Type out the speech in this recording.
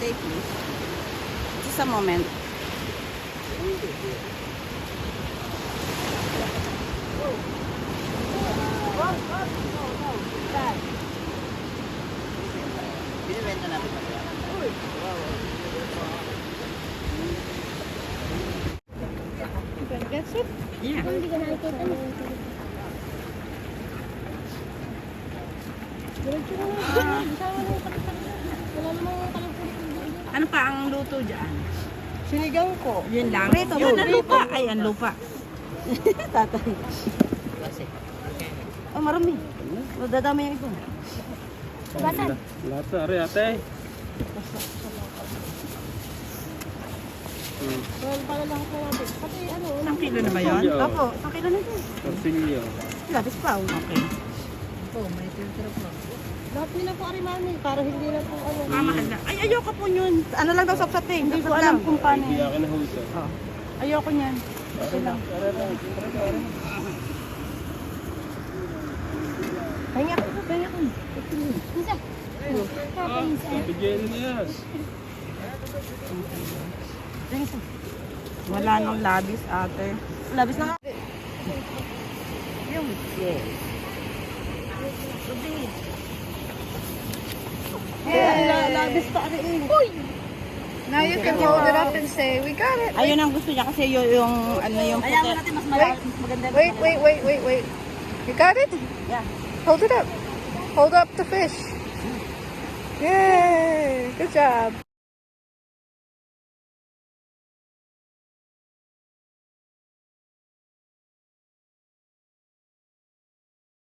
Stay please. Just a moment. Binibenta natin pa kaya. That's it? Yeah. Hindi ka nakikita mo. Diretso na lang. Sama na yung kalit-kalit. Wala namang kalit-kalit. Ano pa ang luto dyan? Sinigang ko. Yun lang. Prito. Yun ang lupa. Ay, ang lupa. Tatay. Oh, marami. Dadami yung ito. Basan? Lahat sa ari ate. Well, para lahat na natin. Pati ano. Isang kilo na ba yun? Kilo. Opo, isang kilo na ito. Torsilyo. Labis pa. Okay. Lahat nila po arimani. Para hindi na po ano. Mahal na. Ay, ayoko po yun. Ano lang daw sapsating. Hindi ko alam kung paano Hindi yun. akin na husa. Oh. Ayoko niyan. Tara lang. Pahinga ko. Pahinga ko. Isa. Ate Jenny na yan. Wala nang labis, ate. Labis na nga. Yung yes. Labis pa rin. Uy! Now you can hold it up and say, we got it. Ayun ang gusto niya kasi yung ano yung puti. Wait. You got it? Yeah. Hold it up. Hold up the fish. Yay! Good job.